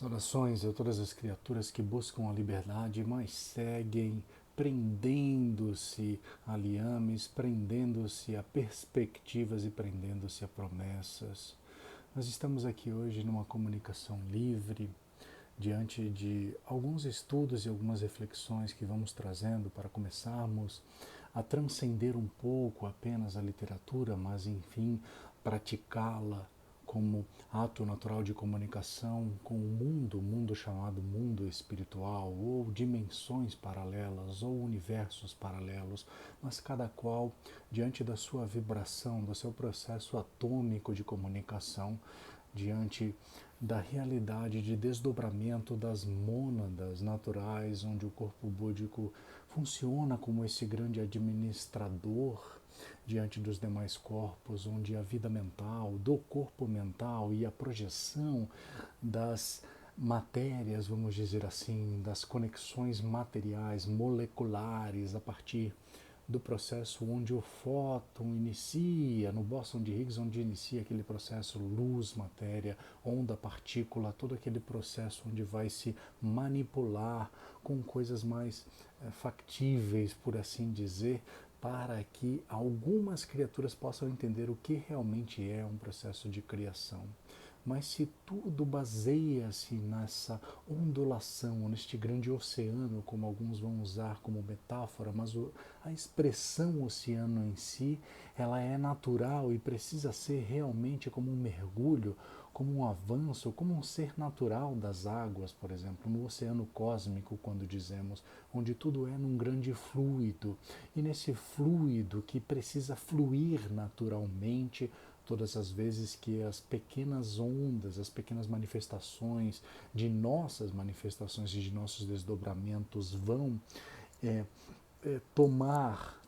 Saudações a todas as criaturas que buscam a liberdade, mas seguem prendendo-se a liames, prendendo-se a perspectivas e prendendo-se a promessas. Nós estamos aqui hoje numa comunicação livre, diante de alguns estudos e algumas reflexões que vamos trazendo para começarmos a transcender um pouco apenas a literatura, mas enfim, praticá-la como ato natural de comunicação com o mundo chamado mundo espiritual, ou dimensões paralelas, ou universos paralelos, mas cada qual diante da sua vibração, do seu processo atômico de comunicação, diante da realidade de desdobramento das mônadas naturais, onde o corpo búdico funciona como esse grande administrador diante dos demais corpos, onde a vida mental, do corpo mental e a projeção das matérias, vamos dizer assim, das conexões materiais, moleculares, a partir do processo onde o fóton inicia, no Bóson de Higgs, onde inicia aquele processo luz, matéria, onda, partícula, todo aquele processo onde vai se manipular com coisas mais factíveis, por assim dizer, para que algumas criaturas possam entender o que realmente é um processo de criação. Mas se tudo baseia-se nessa ondulação, neste grande oceano, como alguns vão usar como metáfora, mas a expressão oceano em si, ela é natural e precisa ser realmente como um mergulho, como um avanço, como um ser natural das águas, por exemplo, no oceano cósmico, quando dizemos, onde tudo é num grande fluido. E nesse fluido que precisa fluir naturalmente, todas as vezes que as pequenas ondas, as pequenas manifestações de nossas manifestações e de nossos desdobramentos vão tomar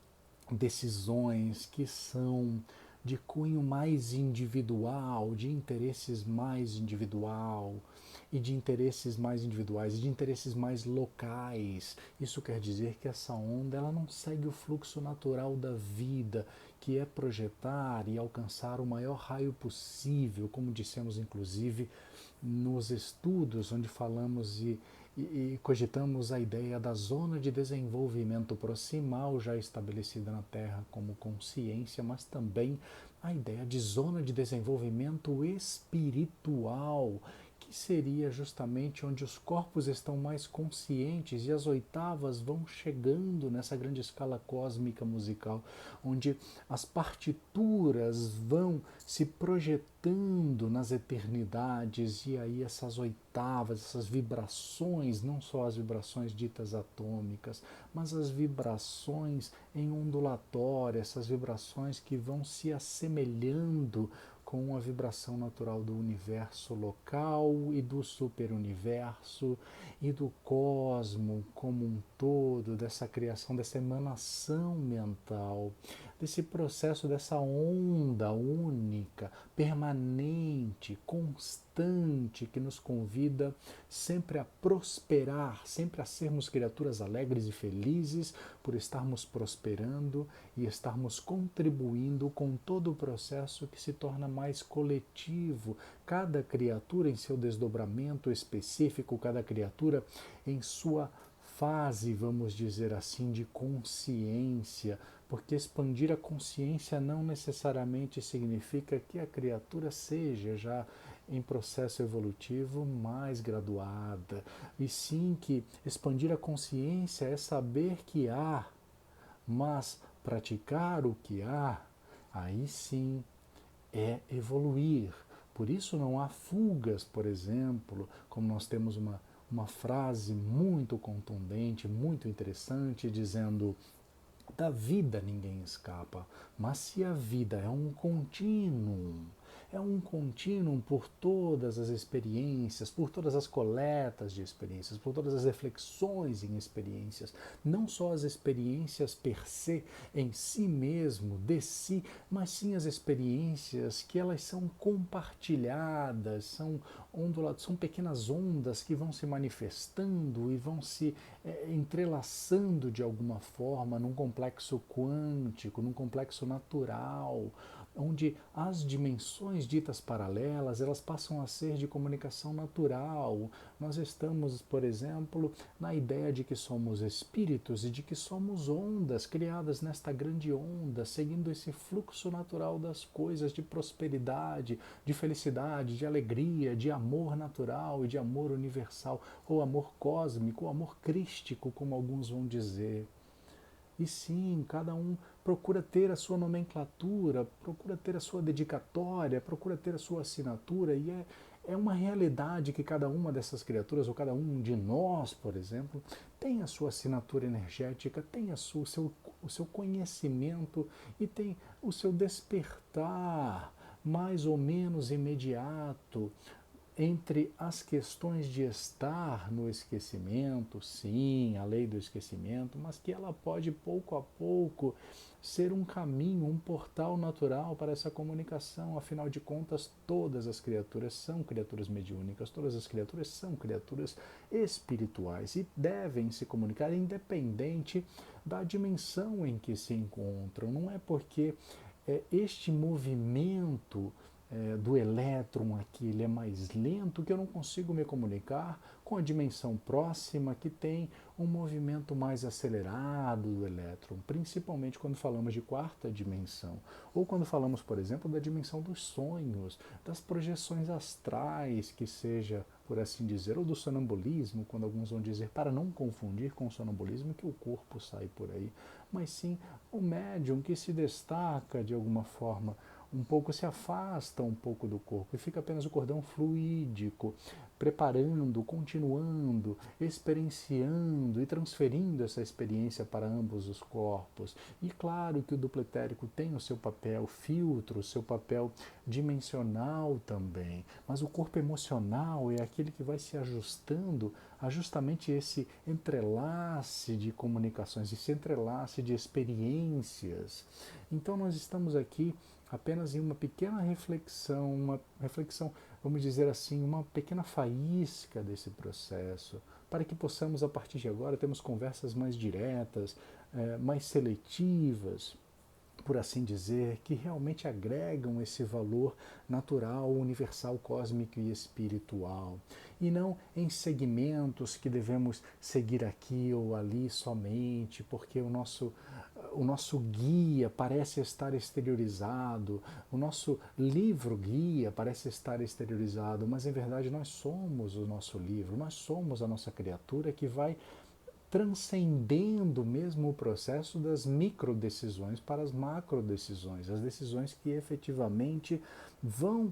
decisões que são de cunho mais individual, de interesses mais individual e de interesses mais individuais e de interesses mais locais. Isso quer dizer que essa onda ela não segue o fluxo natural da vida, que é projetar e alcançar o maior raio possível, como dissemos inclusive nos estudos onde falamos e cogitamos a ideia da zona de desenvolvimento proximal já estabelecida na Terra como consciência, mas também a ideia de zona de desenvolvimento espiritual, que seria justamente onde os corpos estão mais conscientes e as oitavas vão chegando nessa grande escala cósmica musical, onde as partituras vão se projetando nas eternidades e aí essas oitavas, essas vibrações, não só as vibrações ditas atômicas, mas as vibrações em ondulatória, essas vibrações que vão se assemelhando com a vibração natural do universo local e do superuniverso e do cosmo como um todo, dessa criação, dessa emanação mental, desse processo, dessa onda única, permanente, constante, que nos convida sempre a prosperar, sempre a sermos criaturas alegres e felizes por estarmos prosperando e estarmos contribuindo com todo o processo que se torna mais coletivo, cada criatura em seu desdobramento específico, cada criatura em sua fase, vamos dizer assim, de consciência, porque expandir a consciência não necessariamente significa que a criatura seja já em processo evolutivo mais graduada, e sim que expandir a consciência é saber que há, mas praticar o que há, aí sim é evoluir. Por isso não há fugas, por exemplo, como nós temos uma frase muito contundente, muito interessante, dizendo: da vida ninguém escapa, mas se a vida é um contínuo por todas as experiências, por todas as coletas de experiências, por todas as reflexões em experiências, não só as experiências per se, em si mesmo, de si, mas sim as experiências que elas são compartilhadas, são onduladas, são pequenas ondas que vão se manifestando e vão se entrelaçando de alguma forma num complexo quântico, num complexo natural, onde as dimensões ditas paralelas, elas passam a ser de comunicação natural. Nós estamos, por exemplo, na ideia de que somos espíritos e de que somos ondas criadas nesta grande onda, seguindo esse fluxo natural das coisas de prosperidade, de felicidade, de alegria, de amor natural e de amor universal, ou amor cósmico, ou amor crístico, como alguns vão dizer. E sim, cada um procura ter a sua nomenclatura, procura ter a sua dedicatória, procura ter a sua assinatura, e é uma realidade que cada uma dessas criaturas, ou cada um de nós, por exemplo, tem a sua assinatura energética, tem o seu conhecimento e tem o seu despertar mais ou menos imediato entre as questões de estar no esquecimento, sim, a lei do esquecimento, mas que ela pode pouco a pouco ser um caminho, um portal natural para essa comunicação. Afinal de contas, todas as criaturas são criaturas mediúnicas, todas as criaturas são criaturas espirituais e devem se comunicar independente da dimensão em que se encontram. Não é porque este movimento do elétron aqui, ele é mais lento, que eu não consigo me comunicar com a dimensão próxima que tem um movimento mais acelerado do elétron, principalmente quando falamos de quarta dimensão, ou quando falamos, por exemplo, da dimensão dos sonhos, das projeções astrais, que seja, por assim dizer, ou do sonambulismo, quando alguns vão dizer, para não confundir com o sonambulismo, que o corpo sai por aí, mas sim o médium que se destaca de alguma forma, um pouco se afasta um pouco do corpo e fica apenas o cordão fluídico, preparando, continuando, experienciando e transferindo essa experiência para ambos os corpos. E claro que o duplo etérico tem o seu papel filtro, o seu papel dimensional também, mas o corpo emocional é aquele que vai se ajustando a justamente esse entrelace de comunicações, esse entrelace de experiências. Então nós estamos aqui apenas em uma pequena reflexão, vamos dizer assim, uma pequena faísca desse processo, para que possamos, a partir de agora, termos conversas mais diretas, mais seletivas, por assim dizer, que realmente agregam esse valor natural, universal, cósmico e espiritual. E não em segmentos que devemos seguir aqui ou ali somente, porque o nosso guia parece estar exteriorizado, o nosso livro guia parece estar exteriorizado, mas em verdade nós somos o nosso livro, nós somos a nossa criatura que vai transcendendo mesmo o processo das microdecisões para as macrodecisões, as decisões que efetivamente vão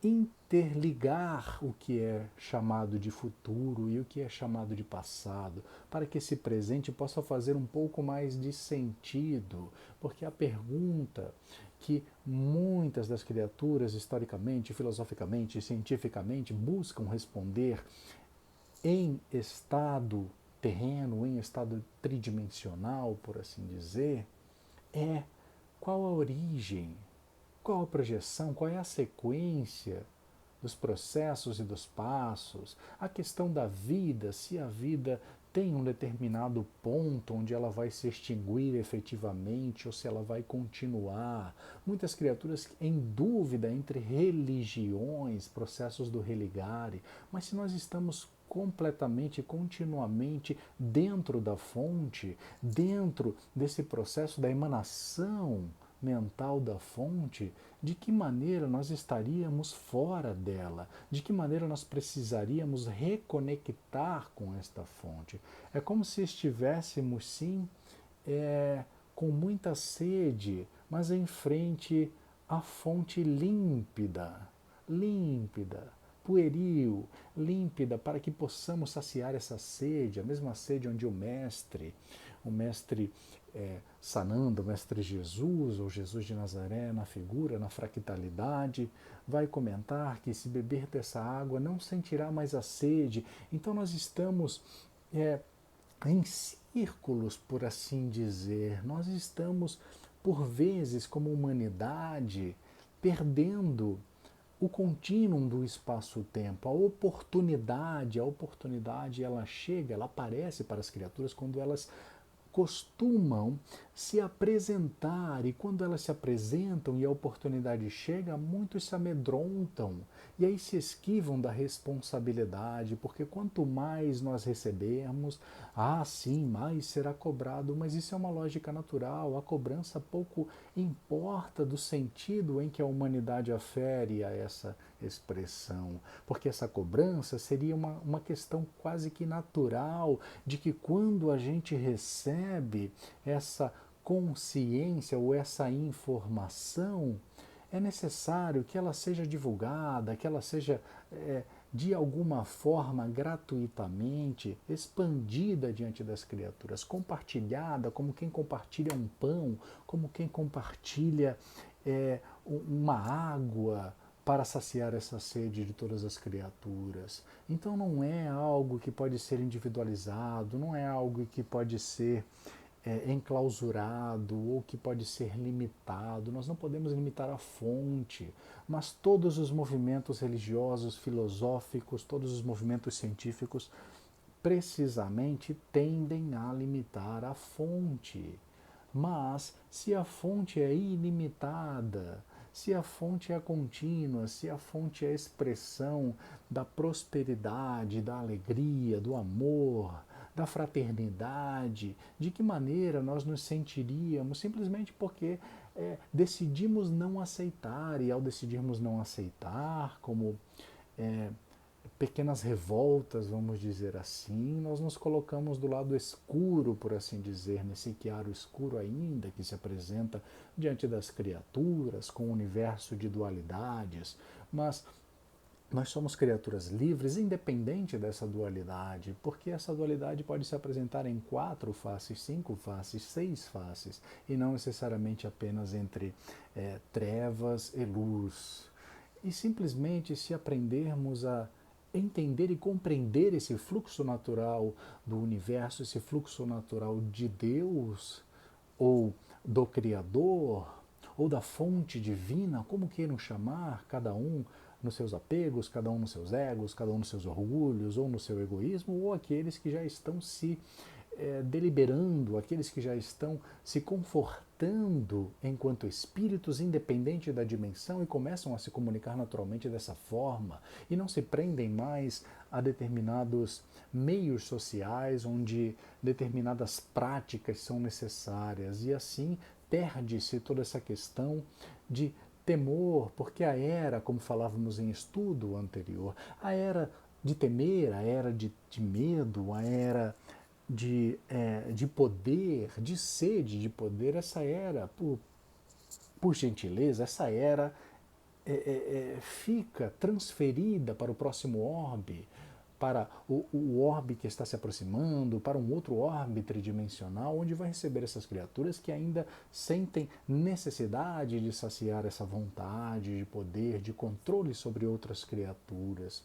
interligar o que é chamado de futuro e o que é chamado de passado, para que esse presente possa fazer um pouco mais de sentido, porque a pergunta que muitas das criaturas, historicamente, filosoficamente, cientificamente, buscam responder em estado terreno, em estado tridimensional, por assim dizer, é qual a origem, qual a projeção, qual é a sequência dos processos e dos passos, a questão da vida, se a vida tem um determinado ponto onde ela vai se extinguir efetivamente ou se ela vai continuar. Muitas criaturas em dúvida entre religiões, processos do religare, mas se nós estamos completamente, continuamente dentro da fonte, dentro desse processo da emanação mental da fonte, de que maneira nós estaríamos fora dela, de que maneira nós precisaríamos reconectar com esta fonte. É como se estivéssemos, sim, com muita sede, mas em frente à fonte límpida, límpida, pueril, límpida, para que possamos saciar essa sede, a mesma sede onde o mestre Sananda, o mestre Jesus, ou Jesus de Nazaré, na figura, na fractalidade, vai comentar que se beber dessa água não sentirá mais a sede. Então nós estamos em círculos, por assim dizer. Nós estamos, por vezes, como humanidade, perdendo o contínuo do espaço-tempo, a oportunidade ela chega, ela aparece para as criaturas quando elas costumam se apresentar, e quando elas se apresentam e a oportunidade chega, muitos se amedrontam e aí se esquivam da responsabilidade, porque quanto mais nós recebermos, sim, mais será cobrado, mas isso é uma lógica natural, a cobrança pouco importa do sentido em que a humanidade afere a essa expressão, porque essa cobrança seria uma questão quase que natural de que quando a gente recebe essa consciência ou essa informação, é necessário que ela seja divulgada, que ela seja de alguma forma gratuitamente expandida diante das criaturas, compartilhada como quem compartilha um pão, como quem compartilha uma água para saciar essa sede de todas as criaturas. Então não é algo que pode ser individualizado, não é algo que pode ser enclausurado ou que pode ser limitado. Nós não podemos limitar a fonte, mas todos os movimentos religiosos, filosóficos, todos os movimentos científicos, precisamente tendem a limitar a fonte. Mas se a fonte é ilimitada, se a fonte é contínua, se a fonte é a expressão da prosperidade, da alegria, do amor, da fraternidade, de que maneira nós nos sentiríamos simplesmente porque decidimos não aceitar, e ao decidirmos não aceitar, como é, pequenas revoltas, vamos dizer assim, nós nos colocamos do lado escuro, por assim dizer, nesse chiaro escuro ainda que se apresenta diante das criaturas, com um universo de dualidades, mas nós somos criaturas livres, independente dessa dualidade, porque essa dualidade pode se apresentar em 4 faces, 5 faces, 6 faces, e não necessariamente apenas entre trevas e luz. E simplesmente se aprendermos a entender e compreender esse fluxo natural do universo, esse fluxo natural de Deus, ou do Criador, ou da fonte divina, como queiram chamar, cada um nos seus apegos, cada um nos seus egos, cada um nos seus orgulhos, ou no seu egoísmo, ou aqueles que já estão se deliberando, aqueles que já estão se confortando enquanto espíritos, independente da dimensão, e começam a se comunicar naturalmente dessa forma, e não se prendem mais a determinados meios sociais onde determinadas práticas são necessárias, e assim perde-se toda essa questão de temor, porque a era, como falávamos em estudo anterior, a era de temer, a era de medo, a era de poder, de sede de poder, essa era, por gentileza, essa era fica transferida para o próximo orbe, para o orbe que está se aproximando, para um outro orbe tridimensional, onde vai receber essas criaturas que ainda sentem necessidade de saciar essa vontade de poder, de controle sobre outras criaturas.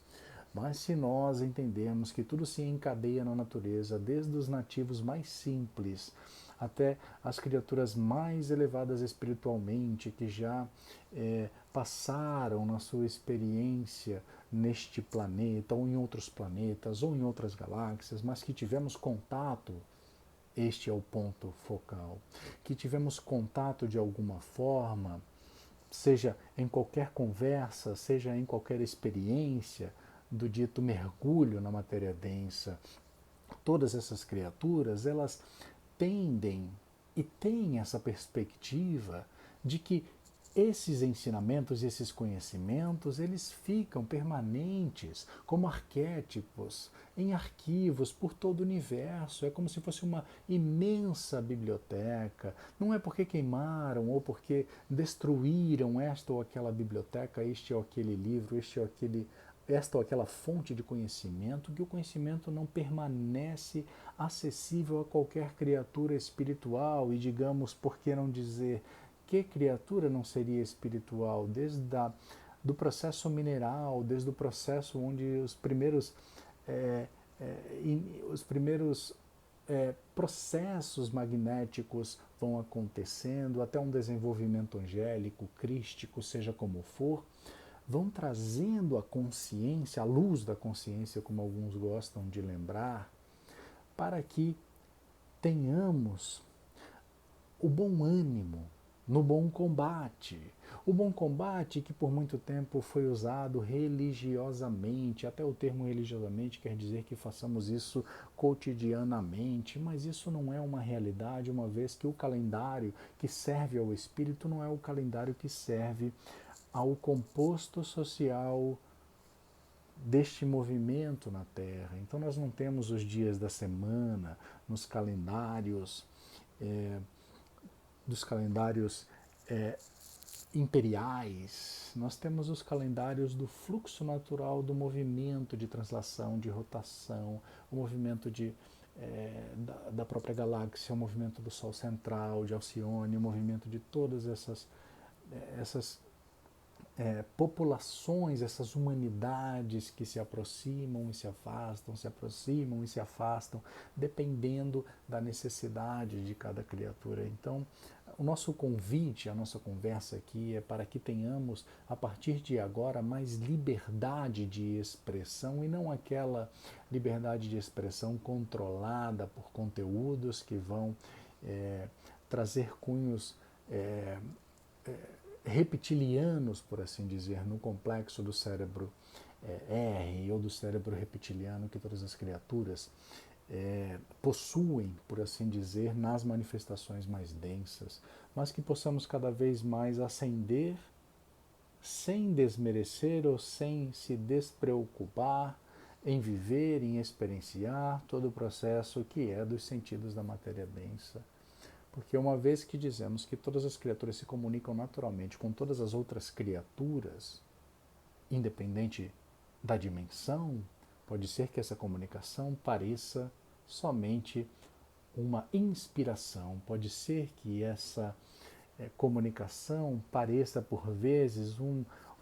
Mas se nós entendermos que tudo se encadeia na natureza, desde os nativos mais simples até as criaturas mais elevadas espiritualmente, que já passaram na sua experiência neste planeta, ou em outros planetas, ou em outras galáxias, mas que tivemos contato, este é o ponto focal, que tivemos contato de alguma forma, seja em qualquer conversa, seja em qualquer experiência, do dito mergulho na matéria densa, todas essas criaturas, elas tendem e têm essa perspectiva de que esses ensinamentos e esses conhecimentos, eles ficam permanentes como arquétipos, em arquivos por todo o universo. É como se fosse uma imensa biblioteca. Não é porque queimaram ou porque destruíram esta ou aquela biblioteca, este ou aquele livro, esta ou aquela fonte de conhecimento, que o conhecimento não permanece acessível a qualquer criatura espiritual. E digamos, por que não dizer, que criatura não seria espiritual? Do processo mineral, desde o processo onde os primeiros processos magnéticos vão acontecendo, até um desenvolvimento angélico, crístico, seja como for, vão trazendo a consciência, a luz da consciência, como alguns gostam de lembrar, para que tenhamos o bom ânimo, no bom combate. O bom combate que por muito tempo foi usado religiosamente, até o termo religiosamente quer dizer que façamos isso cotidianamente, mas isso não é uma realidade, uma vez que o calendário que serve ao espírito não é o calendário que serve ao composto social deste movimento na Terra. Então nós não temos os dias da semana nos calendários, é, dos calendários é, imperiais, nós temos os calendários do fluxo natural do movimento de translação, de rotação, o movimento da própria galáxia, o movimento do Sol central, de Alcione, o movimento de todas essas populações, essas humanidades que se aproximam e se afastam, se aproximam e se afastam, dependendo da necessidade de cada criatura. Então, o nosso convite, a nossa conversa aqui é para que tenhamos, a partir de agora, mais liberdade de expressão e não aquela liberdade de expressão controlada por conteúdos que vão trazer cunhos reptilianos, por assim dizer, no complexo do cérebro R ou do cérebro reptiliano que todas as criaturas possuem, por assim dizer, nas manifestações mais densas, mas que possamos cada vez mais ascender sem desmerecer ou sem se despreocupar em viver, em experienciar todo o processo que é dos sentidos da matéria densa. Porque uma vez que dizemos que todas as criaturas se comunicam naturalmente com todas as outras criaturas, independente da dimensão, pode ser que essa comunicação pareça somente uma inspiração, pode ser que essa comunicação pareça por vezes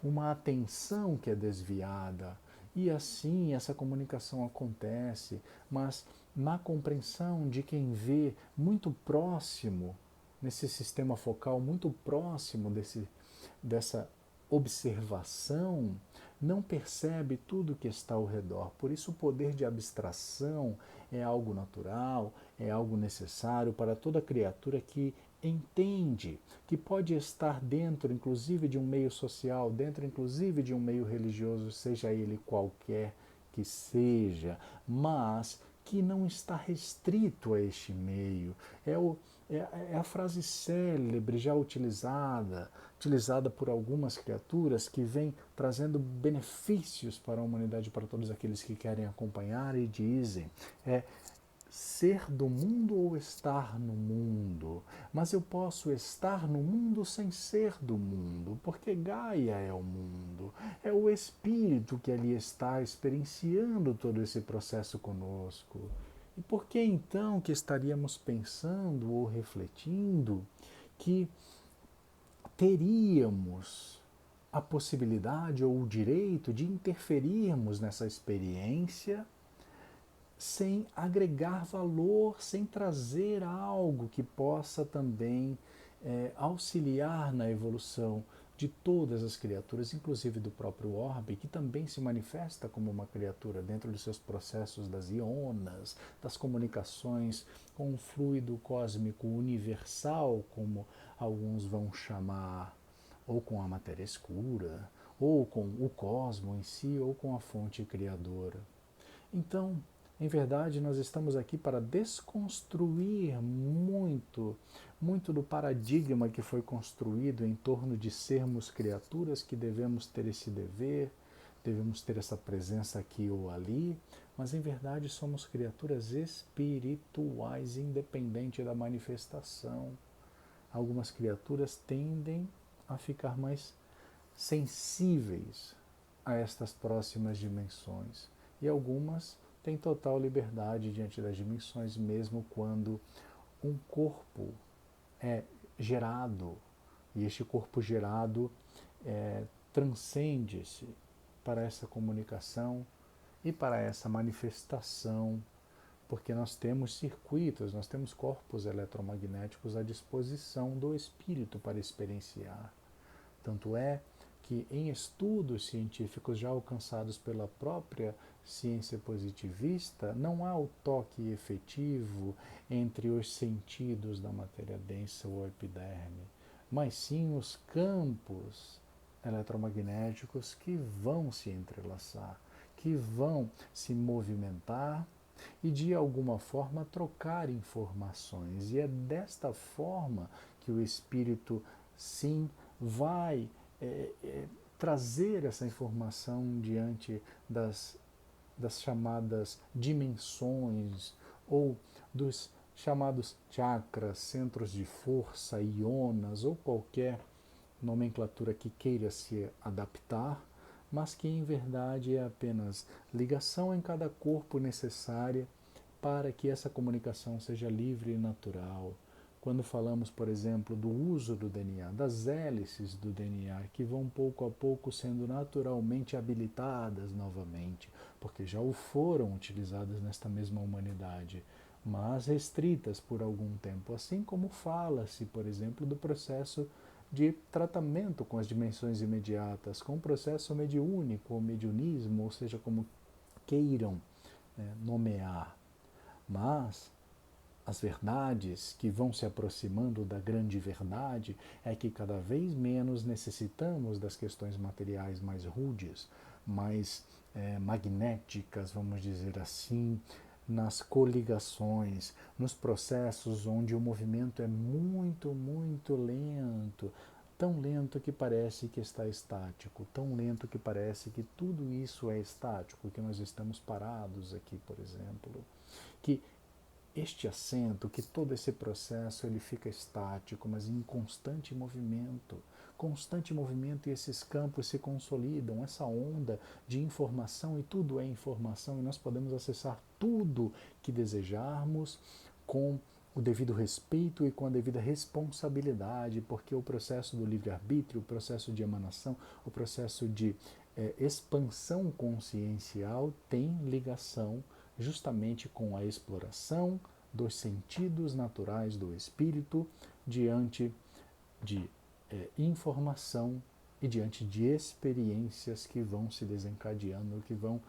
uma atenção que é desviada. E assim essa comunicação acontece, mas na compreensão de quem vê muito próximo, nesse sistema focal muito próximo dessa observação, não percebe tudo que está ao redor. Por isso o poder de abstração é algo natural, é algo necessário para toda criatura que entende que pode estar dentro, inclusive, de um meio social, dentro, inclusive, de um meio religioso, seja ele qualquer que seja, mas que não está restrito a este meio. É a frase célebre já utilizada por algumas criaturas que vem trazendo benefícios para a humanidade, para todos aqueles que querem acompanhar, e dizem: ser do mundo ou estar no mundo, mas eu posso estar no mundo sem ser do mundo, porque Gaia é o mundo, é o espírito que ali está experienciando todo esse processo conosco. E por que então que estaríamos pensando ou refletindo que teríamos a possibilidade ou o direito de interferirmos nessa experiência sem agregar valor, sem trazer algo que possa também auxiliar na evolução de todas as criaturas, inclusive do próprio orbe, que também se manifesta como uma criatura dentro dos seus processos das ionas, das comunicações com o fluido cósmico universal, como alguns vão chamar, ou com a matéria escura, ou com o cosmo em si, ou com a fonte criadora. Então, em verdade, nós estamos aqui para desconstruir muito do paradigma que foi construído em torno de sermos criaturas que devemos ter esse dever, devemos ter essa presença aqui ou ali, mas em verdade somos criaturas espirituais, independente da manifestação. Algumas criaturas tendem a ficar mais sensíveis a estas próximas dimensões e algumas têm total liberdade diante das dimensões, mesmo quando um corpo é gerado e este corpo gerado transcende-se para essa comunicação e para essa manifestação, porque nós temos circuitos, nós temos corpos eletromagnéticos à disposição do espírito para experienciar. Tanto é que em estudos científicos já alcançados pela própria ciência positivista, não há o toque efetivo entre os sentidos da matéria densa ou epiderme, mas sim os campos eletromagnéticos que vão se entrelaçar, que vão se movimentar e de alguma forma trocar informações. E é desta forma que o espírito sim vai trazer essa informação diante das chamadas dimensões ou dos chamados chakras, centros de força, ionas ou qualquer nomenclatura que queira se adaptar, mas que em verdade é apenas ligação em cada corpo necessária para que essa comunicação seja livre e natural. Quando falamos, por exemplo, do uso do DNA, das hélices do DNA, que vão pouco a pouco sendo naturalmente habilitadas novamente, porque já o foram utilizadas nesta mesma humanidade, mas restritas por algum tempo, assim como fala-se, por exemplo, do processo de tratamento com as dimensões imediatas, com o processo mediúnico, ou mediunismo, ou seja, como queiram nomear. Mas as verdades que vão se aproximando da grande verdade é que cada vez menos necessitamos das questões materiais mais rudes, mais magnéticas, vamos dizer assim, nas coligações, nos processos onde o movimento é muito, muito lento, tão lento que parece que está estático, tão lento que parece que tudo isso é estático, que nós estamos parados aqui, por exemplo, que este assento, que todo esse processo ele fica estático, mas em constante movimento e esses campos se consolidam, essa onda de informação, e tudo é informação, e nós podemos acessar tudo que desejarmos com o devido respeito e com a devida responsabilidade, porque o processo do livre-arbítrio, o processo de emanação, o processo de expansão consciencial tem ligação justamente com a exploração dos sentidos naturais do espírito diante de informação e diante de experiências que vão se desencadeando, que vão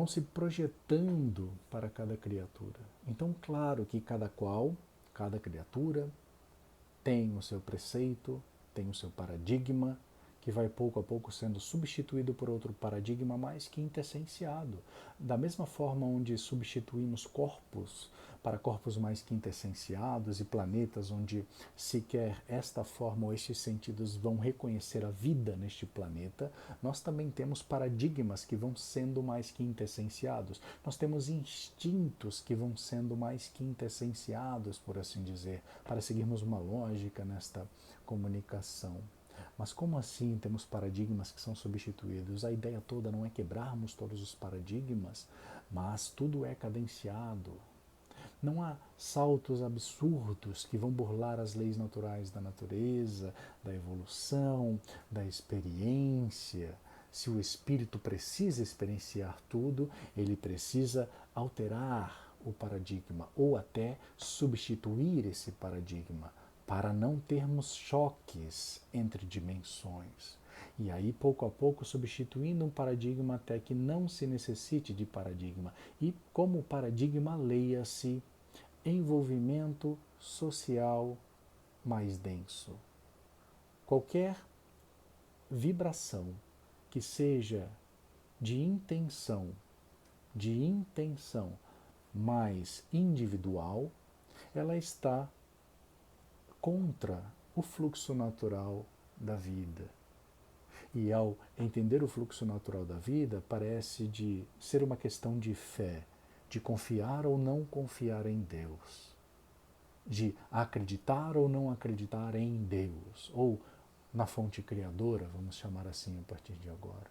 se projetando para cada criatura. Então, claro que cada criatura, tem o seu preceito, tem o seu paradigma, que vai pouco a pouco sendo substituído por outro paradigma mais quintessenciado. Da mesma forma onde substituímos corpos para corpos mais quintessenciados e planetas onde sequer esta forma ou estes sentidos vão reconhecer a vida neste planeta, nós também temos paradigmas que vão sendo mais quintessenciados. Nós temos instintos que vão sendo mais quintessenciados, por assim dizer, para seguirmos uma lógica nesta comunicação. Mas como assim temos paradigmas que são substituídos? A ideia toda não é quebrarmos todos os paradigmas, mas tudo é cadenciado. Não há saltos absurdos que vão burlar as leis naturais da natureza, da evolução, da experiência. Se o espírito precisa experienciar tudo, ele precisa alterar o paradigma ou até substituir esse paradigma para não termos choques entre dimensões. E aí, pouco a pouco, substituindo um paradigma até que não se necessite de paradigma. E como paradigma, leia-se envolvimento social mais denso. Qualquer vibração que seja de intenção mais individual, ela está contra o fluxo natural da vida. E ao entender o fluxo natural da vida, parece de ser uma questão de fé, de confiar ou não confiar em Deus, de acreditar ou não acreditar em Deus, ou na fonte criadora, vamos chamar assim a partir de agora.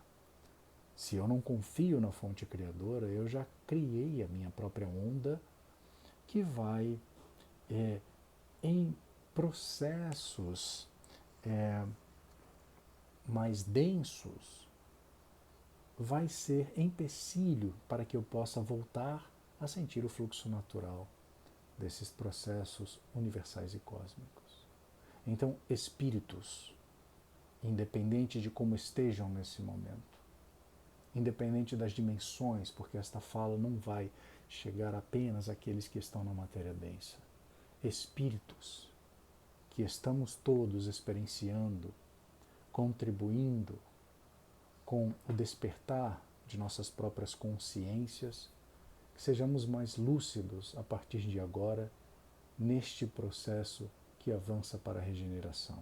Se eu não confio na fonte criadora, eu já criei a minha própria onda que vai em processos mais densos, vai ser empecilho para que eu possa voltar a sentir o fluxo natural desses processos universais e cósmicos. Então, espíritos, independente de como estejam nesse momento, independente das dimensões, porque esta fala não vai chegar apenas àqueles que estão na matéria densa. Espíritos que estamos todos experienciando, contribuindo com o despertar de nossas próprias consciências, que sejamos mais lúcidos a partir de agora neste processo que avança para a regeneração.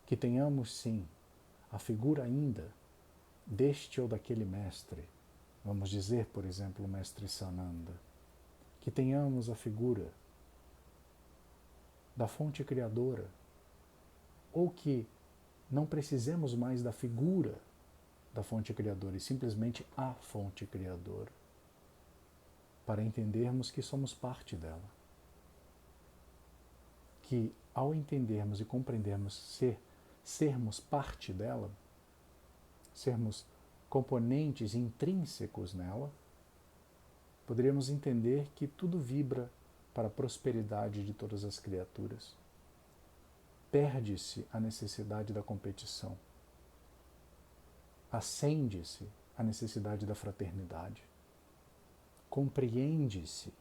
Que tenhamos, sim, a figura ainda deste ou daquele mestre, vamos dizer, por exemplo, o mestre Sananda, que tenhamos a figura da fonte criadora, ou que não precisemos mais da figura da fonte criadora e simplesmente a fonte criadora, para entendermos que somos parte dela. Que ao entendermos e compreendermos sermos parte dela, sermos componentes intrínsecos nela, poderíamos entender que tudo vibra para a prosperidade de todas as criaturas. Perde-se a necessidade da competição. Acende-se a necessidade da fraternidade. Compreende-se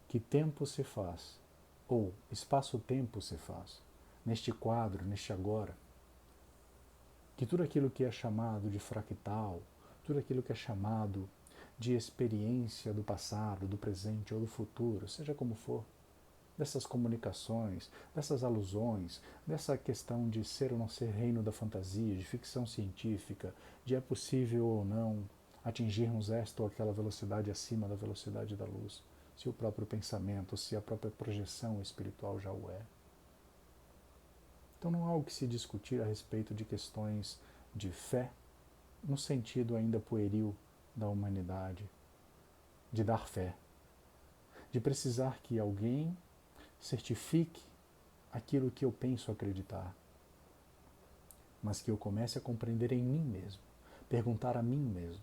que tempo se faz, ou espaço-tempo se faz, neste quadro, neste agora, que tudo aquilo que é chamado de fractal, tudo aquilo que é chamado de experiência do passado, do presente ou do futuro, seja como for, dessas comunicações, dessas alusões, dessa questão de ser ou não ser reino da fantasia, de ficção científica, de é possível ou não atingirmos esta ou aquela velocidade acima da velocidade da luz, se o próprio pensamento, se a própria projeção espiritual já o é. Então não há o que se discutir a respeito de questões de fé, no sentido ainda pueril da humanidade, de dar fé, de precisar que alguém certifique aquilo que eu penso acreditar, mas que eu comece a compreender em mim mesmo, perguntar a mim mesmo,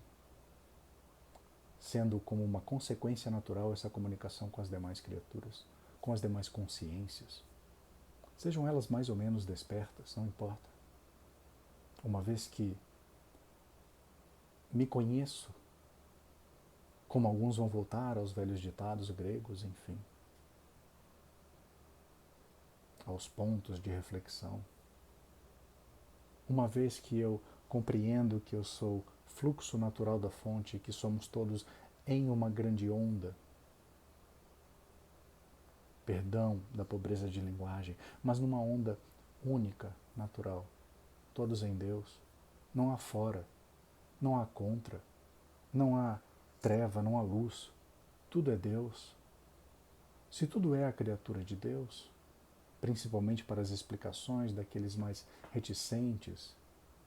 sendo como uma consequência natural essa comunicação com as demais criaturas, com as demais consciências. Sejam elas mais ou menos despertas, não importa. Uma vez que me conheço, como alguns vão voltar aos velhos ditados gregos, enfim, aos pontos de reflexão. Uma vez que eu compreendo que eu sou fluxo natural da fonte e que somos todos em uma grande onda, perdão da pobreza de linguagem, mas numa onda única, natural, todos em Deus, não há fora, não há contra, não há treva, não há luz, tudo é Deus. Se tudo é a criatura de Deus, principalmente para as explicações daqueles mais reticentes,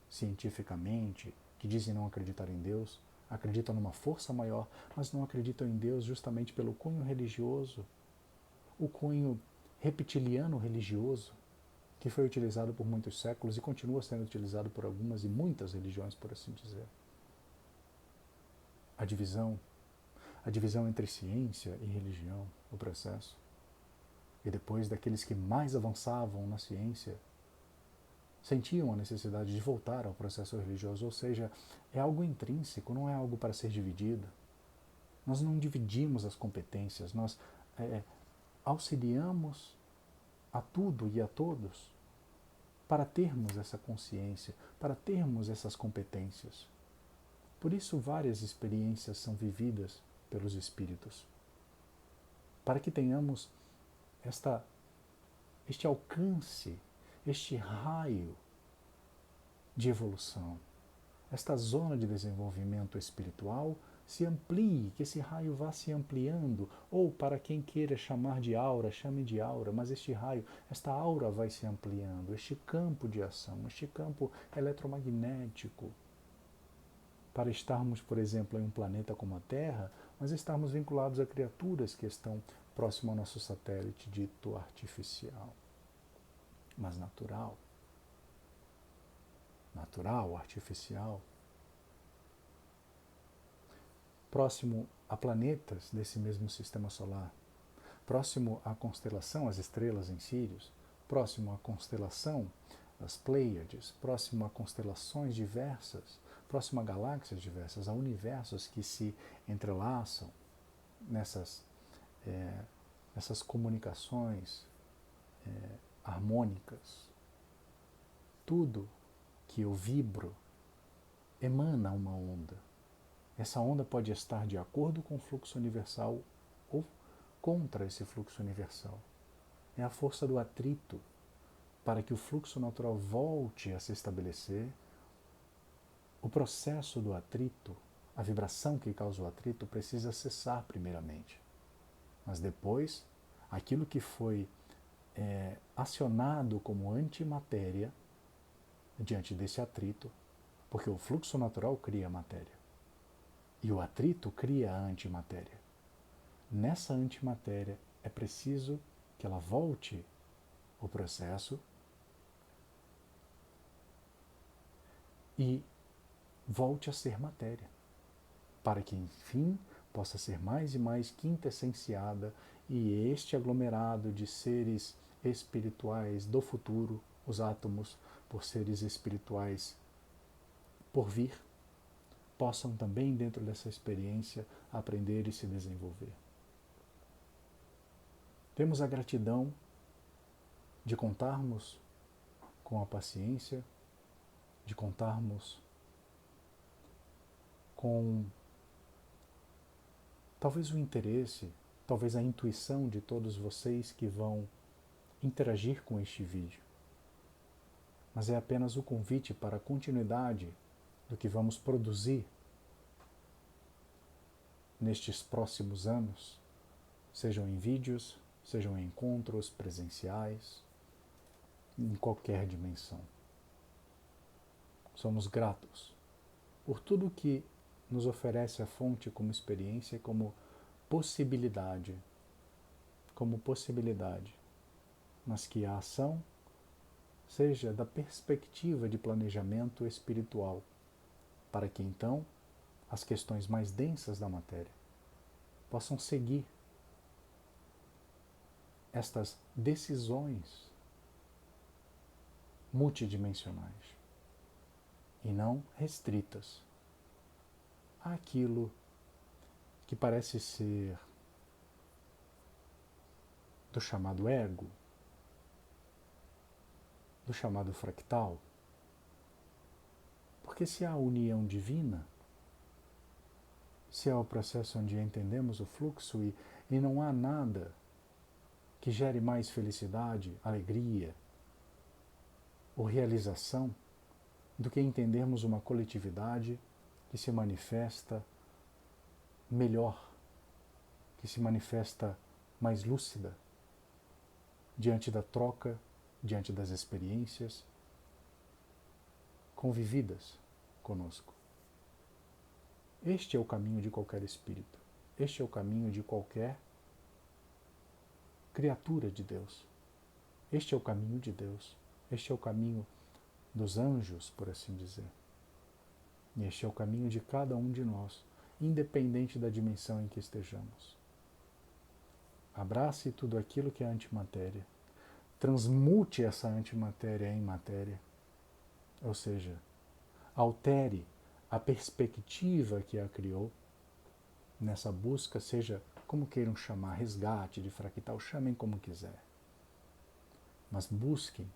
cientificamente, que dizem não acreditar em Deus, acreditam numa força maior, mas não acreditam em Deus justamente pelo cunho religioso, o cunho reptiliano religioso, que foi utilizado por muitos séculos e continua sendo utilizado por algumas e muitas religiões, por assim dizer. A divisão entre ciência e religião, o processo. E depois daqueles que mais avançavam na ciência, sentiam a necessidade de voltar ao processo religioso, ou seja, é algo intrínseco, não é algo para ser dividido. Nós não dividimos as competências, nós auxiliamos a tudo e a todos para termos essa consciência, para termos essas competências. Por isso várias experiências são vividas pelos espíritos, para que tenhamos este alcance, este raio de evolução, esta zona de desenvolvimento espiritual se amplie, que esse raio vá se ampliando, ou para quem queira chamar de aura, chame de aura, mas este raio, esta aura vai se ampliando, este campo de ação, este campo eletromagnético, para estarmos, por exemplo, em um planeta como a Terra, mas estarmos vinculados a criaturas que estão próximo ao nosso satélite dito artificial, mas natural, artificial, próximo a planetas desse mesmo sistema solar, próximo à constelação, as estrelas em Sírios, próximo à constelação, as Pleiades, próximo a constelações diversas, próximo a galáxias diversas, a universos que se entrelaçam nessas comunicações harmônicas. Tudo que eu vibro emana uma onda. Essa onda pode estar de acordo com o fluxo universal ou contra esse fluxo universal. É a força do atrito para que o fluxo natural volte a se estabelecer. O processo do atrito, a vibração que causa o atrito, precisa cessar primeiramente. Mas depois, aquilo que foi acionado como antimatéria, diante desse atrito, porque o fluxo natural cria a matéria e o atrito cria a antimatéria. Nessa antimatéria é preciso que ela volte o processo e volte a ser matéria, para que enfim possa ser mais e mais quintessenciada e este aglomerado de seres espirituais do futuro, os átomos, por seres espirituais por vir, possam também, dentro dessa experiência, aprender e se desenvolver. Temos a gratidão de contarmos com a paciência, de contarmos com talvez o interesse, talvez a intuição de todos vocês que vão interagir com este vídeo. Mas é apenas o convite para a continuidade do que vamos produzir nestes próximos anos, sejam em vídeos, sejam em encontros presenciais, em qualquer dimensão. Somos gratos por tudo que nos oferece a fonte como experiência e como possibilidade, mas que a ação seja da perspectiva de planejamento espiritual, para que então as questões mais densas da matéria possam seguir estas decisões multidimensionais e não restritas àquilo que parece ser do chamado ego, do chamado fractal. Porque se há união divina, se há o processo onde entendemos o fluxo e não há nada que gere mais felicidade, alegria ou realização do que entendermos uma coletividade que se manifesta melhor, que se manifesta mais lúcida diante da troca, diante das experiências convividas conosco. Este é o caminho de qualquer espírito. Este é o caminho de qualquer criatura de Deus. Este é o caminho de Deus. Este é o caminho dos anjos, por assim dizer. E este é o caminho de cada um de nós, independente da dimensão em que estejamos. Abrace tudo aquilo que é antimatéria. Transmute essa antimatéria em matéria. Ou seja, altere a perspectiva que a criou nessa busca, seja como queiram chamar, resgate de fractal, chamem como quiser. Mas busquem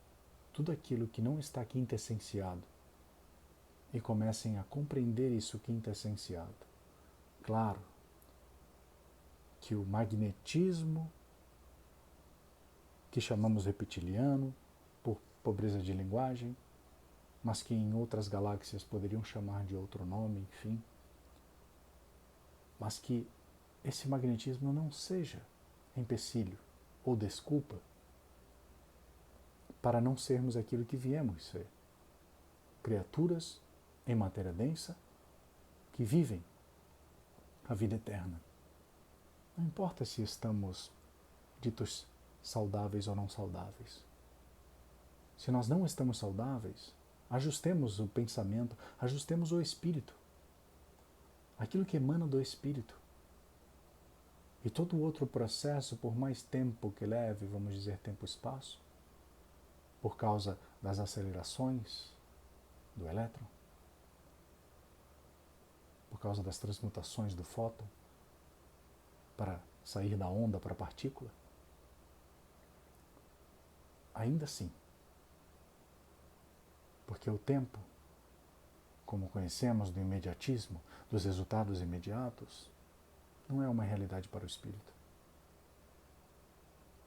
tudo aquilo que não está quintessenciado e comecem a compreender isso quintessenciado. Claro que o magnetismo, que chamamos reptiliano, por pobreza de linguagem, mas que em outras galáxias poderiam chamar de outro nome, enfim. Mas que esse magnetismo não seja empecilho ou desculpa para não sermos aquilo que viemos ser. Criaturas em matéria densa que vivem a vida eterna. Não importa se estamos ditos saudáveis ou não saudáveis. Se nós não estamos saudáveis, ajustemos o pensamento, ajustemos o espírito. Aquilo que emana do espírito. E todo outro processo, por mais tempo que leve, vamos dizer tempo-espaço, por causa das acelerações do elétron, por causa das transmutações do fóton, para sair da onda para a partícula, ainda assim, porque o tempo, como conhecemos do imediatismo, dos resultados imediatos, não é uma realidade para o espírito.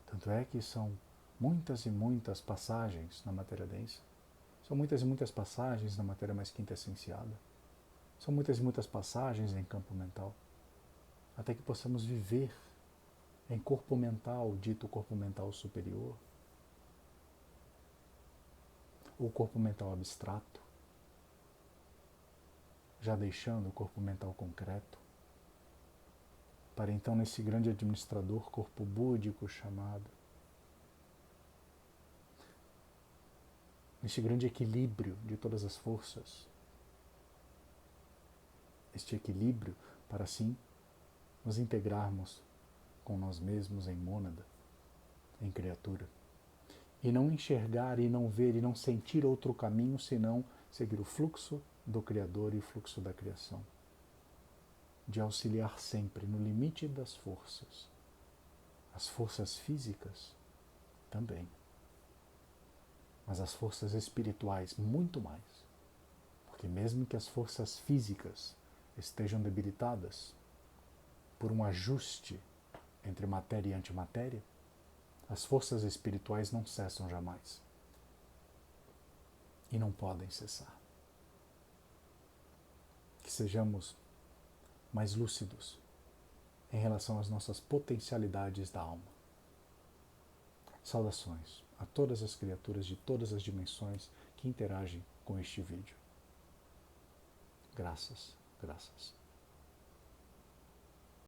Tanto é que são muitas e muitas passagens na matéria densa, são muitas e muitas passagens na matéria mais quintessenciada, são muitas e muitas passagens em campo mental, até que possamos viver em corpo mental, dito corpo mental superior, ou corpo mental abstrato, já deixando o corpo mental concreto, para então nesse grande administrador corpo búdico chamado, nesse grande equilíbrio de todas as forças, este equilíbrio para assim nos integrarmos com nós mesmos em mônada, em criatura, e não enxergar e não ver e não sentir outro caminho senão seguir o fluxo do Criador e o fluxo da criação, de auxiliar sempre no limite das forças, as forças físicas também, mas as forças espirituais muito mais, porque mesmo que as forças físicas estejam debilitadas por um ajuste entre matéria e antimatéria, as forças espirituais não cessam jamais e não podem cessar. Que sejamos mais lúcidos em relação às nossas potencialidades da alma. Saudações a todas as criaturas de todas as dimensões que interagem com este vídeo. Graças, graças.